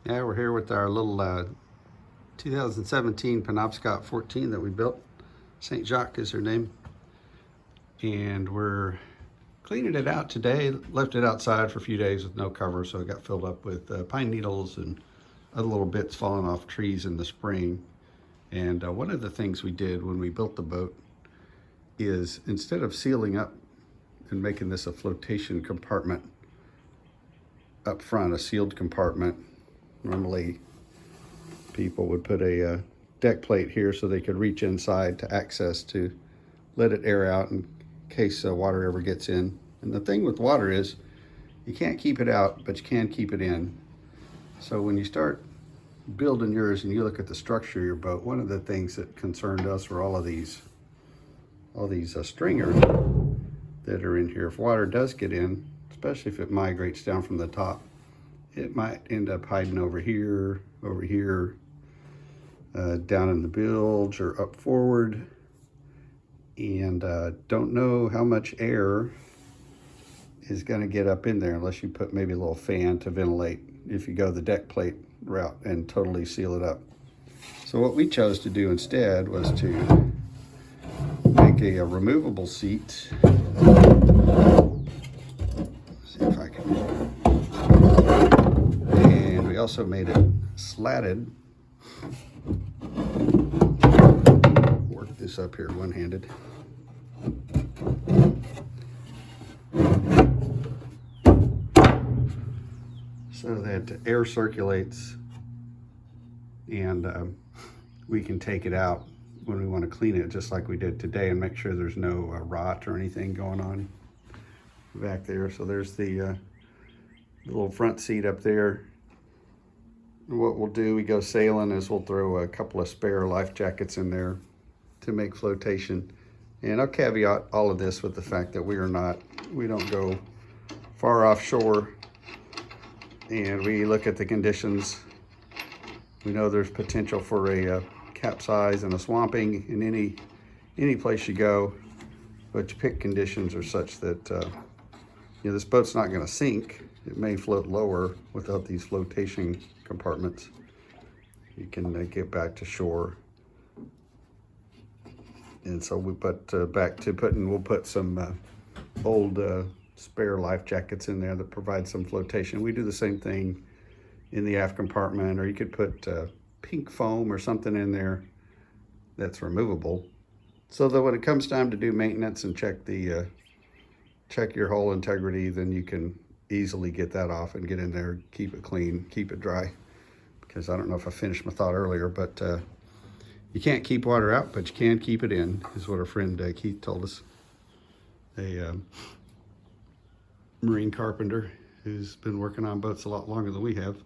Yeah, we're here with our little 2017 Penobscot 14 that we built. St. Jacques is her name. And we're cleaning it out today. Left it outside for a few days with no cover, so it got filled up with pine needles and other little bits falling off trees in the spring. And one of the things we did when we built the boat is, instead of sealing up and making this a flotation compartment up front, a sealed compartment, normally people would put a deck plate here so they could reach inside to access to let it air out in case water ever gets in. And the thing with water is you can't keep it out, but you can keep it in. So when you start building yours and you look at the structure of your boat, one of the things that concerned us were all these stringers that are in here. If water does get in, especially if it migrates down from the top, it might end up hiding over here, down in the bilge or up forward. And don't know how much air is going to get up in there unless you put maybe a little fan to ventilate if you go the deck plate route and totally seal it up. So what we chose to do instead was to make a removable seat. See if I can. And we also made it slatted. Work this up here one-handed. So that air circulates and we can take it out when we want to clean it, just like we did today, and make sure there's no rot or anything going on back there. So there's the little front seat up there. What we'll do, we go sailing, is we'll throw a couple of spare life jackets in there to make flotation. And I'll caveat all of this with the fact that we don't go far offshore, and we look at the conditions. We know there's potential for a capsize and a swamping in any place you go, but your pick conditions are such that this boat's not going to sink. It may float lower without these flotation compartments. You can get back to shore. And so we put we'll put some old spare life jackets in there that provide some flotation. We do the same thing in the aft compartment, or you could put pink foam or something in there that's removable, so that when it comes time to do maintenance and check your hull integrity, then you can easily get that off and get in there, keep it clean, keep it dry. Because I don't know if I finished my thought earlier, but you can't keep water out, but you can keep it in, is what our friend Keith told us. A marine carpenter who's been working on boats a lot longer than we have.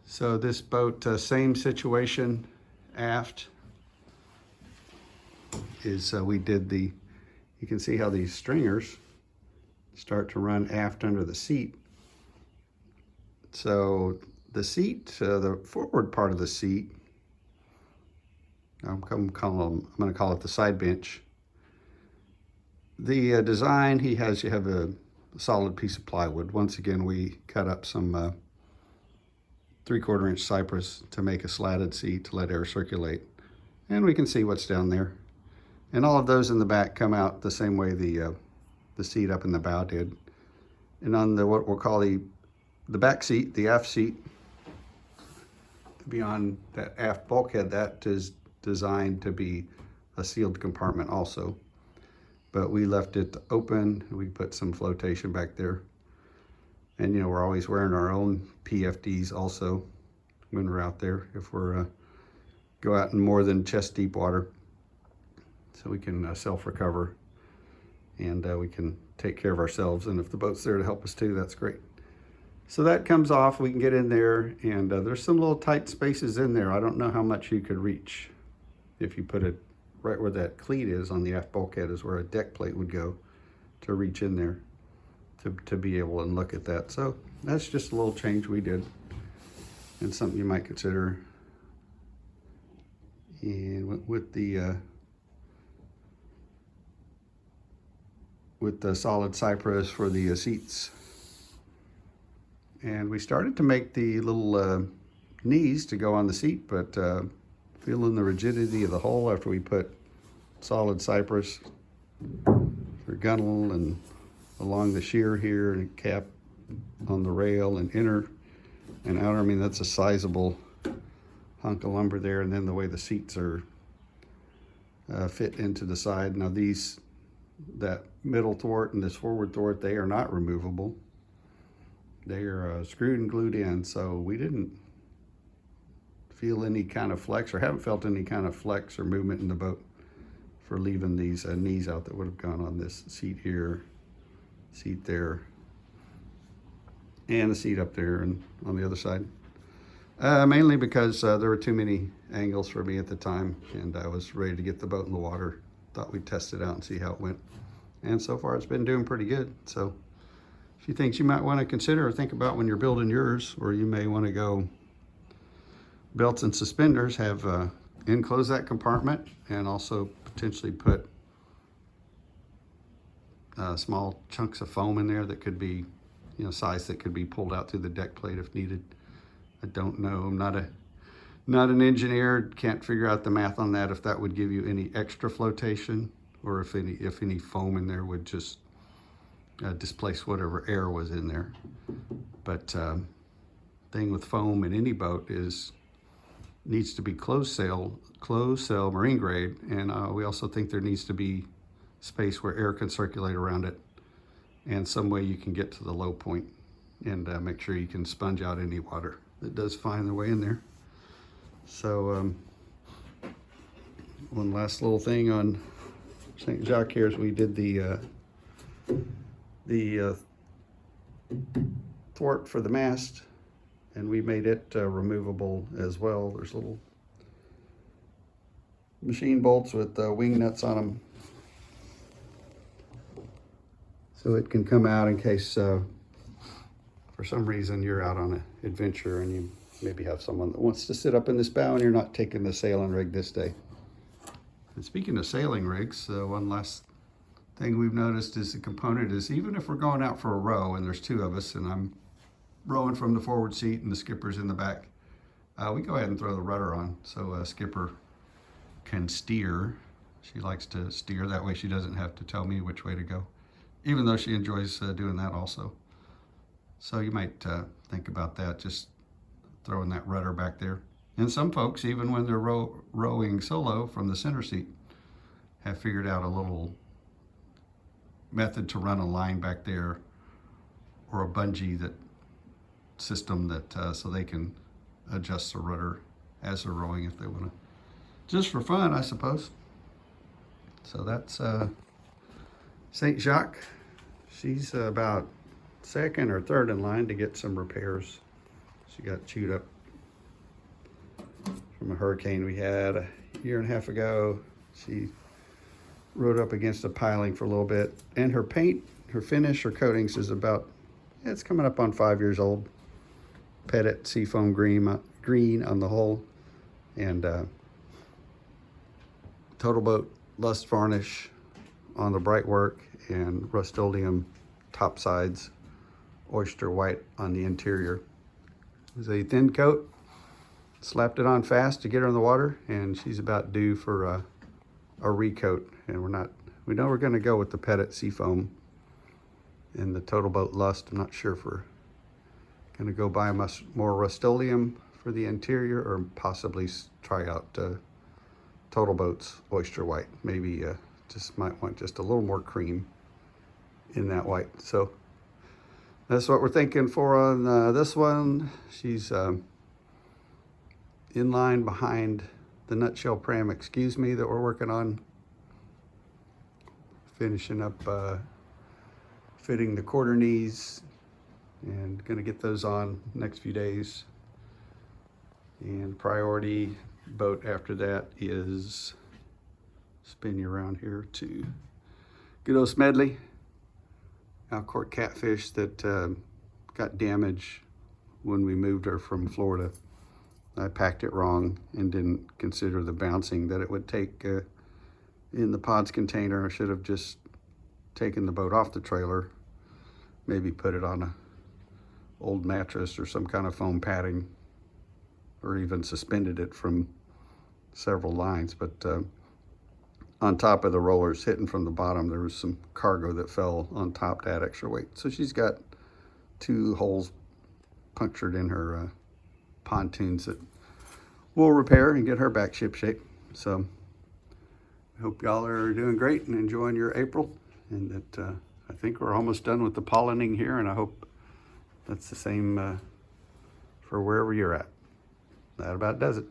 So this boat, same situation aft, is we did you can see how these stringers start to run aft under the seat. So the seat, the forward part of the seat, I'm going to call it the side bench. The design you have a solid piece of plywood. Once again, we cut up some 3/4 inch cypress to make a slatted seat to let air circulate. And we can see what's down there. And all of those in the back come out the same way the seat up in the bow did. And on what we'll call the back seat, the aft seat, beyond that aft bulkhead, that is designed to be a sealed compartment also. But we left it open. We put some flotation back there. And we're always wearing our own PFDs also when we're out there, if we're go out in more than chest deep water, so we can self-recover, and we can take care of ourselves. And if the boat's there to help us too, that's great. So that comes off, we can get in there, and there's some little tight spaces in there. I don't know how much you could reach if you put it right where that cleat is on the aft bulkhead, is where a deck plate would go to reach in there to be able to look at that. So that's just a little change we did, and something you might consider. And with the solid cypress for the seats. And we started to make the little knees to go on the seat, but feeling the rigidity of the hull after we put solid cypress for gunnel and along the shear here and cap on the rail and inner and outer. I mean, that's a sizable hunk of lumber there, and then the way the seats are fit into the side. Now that middle thwart and this forward thwart, they are not removable. They are screwed and glued in, so we didn't feel any kind of flex, or haven't felt any kind of flex or movement in the boat for leaving these knees out that would have gone on this seat here, seat there, and the seat up there and on the other side. Mainly because there were too many angles for me at the time, and I was ready to get the boat in the water. Thought we'd test it out and see how it went. And so far it's been doing pretty good. So a few things you might want to consider or think about when you're building yours, or you may want to go belts and suspenders, have enclose that compartment, and also potentially put small chunks of foam in there that could be, size that could be pulled out through the deck plate if needed. I don't know. I'm not an engineer. Can't figure out the math on that, if that would give you any extra flotation, or if any foam in there would just displace whatever air was in there. But thing with foam in any boat is needs to be closed cell marine grade, and we also think there needs to be space where air can circulate around it, and some way you can get to the low point and make sure you can sponge out any water that does find their way in there. So one last little thing on St. Jacques here is we did the thwart for the mast, and we made it removable as well. There's little machine bolts with wing nuts on them, so it can come out in case for some reason you're out on an adventure and you maybe have someone that wants to sit up in this bow and you're not taking the sailing rig this day. And speaking of sailing rigs, one last thing we've noticed is the component is, even if we're going out for a row and there's two of us and I'm rowing from the forward seat and the skipper's in the back, we go ahead and throw the rudder on so skipper can steer. She likes to steer, that way she doesn't have to tell me which way to go, even though she enjoys doing that also. So you might think about that, just throwing that rudder back there. And some folks, even when they're rowing solo from the center seat, have figured out a little method to run a line back there, or a bungee system that so they can adjust the rudder as they're rowing if they want to, just for fun, I suppose. So that's St. Jacques. She's about second or third in line to get some repairs. She got chewed up from a hurricane we had a year and a half ago. She rode up against a piling for a little bit, and her paint, her finish, her coatings is about, it's coming up on 5 years old. Pettit seafoam green on the hull, and Total Boat Lust varnish on the bright work, and Rust-Oleum top sides, oyster white on the interior. It was a thin coat. Slapped it on fast to get her in the water, and she's about due for a recoat. And we know we're going to go with the Pettit seafoam in the Total Boat Lust. I'm not sure if we're going to go buy more Rust-Oleum for the interior, or possibly try out Total Boat's oyster white. Maybe just might want just a little more cream in that white. So that's what we're thinking for on this one. She's in line behind the nutshell pram, that we're working on. Finishing up fitting the quarter knees, and gonna get those on next few days. And priority boat after that is, spin you around here, to good old Smedley, Alcourt catfish that got damaged when we moved her from Florida. I packed it wrong and didn't consider the bouncing that it would take in the pods container. I should have just taken the boat off the trailer, maybe put it on a old mattress or some kind of foam padding, or even suspended it from several lines. But on top of the rollers hitting from the bottom, there was some cargo that fell on top to add extra weight. So she's got 2 holes punctured in her pontoons that we'll repair and get her back ship shape. So I hope y'all are doing great and enjoying your April, and that I think we're almost done with the pollinating here, and I hope that's the same for wherever you're at. That about does it.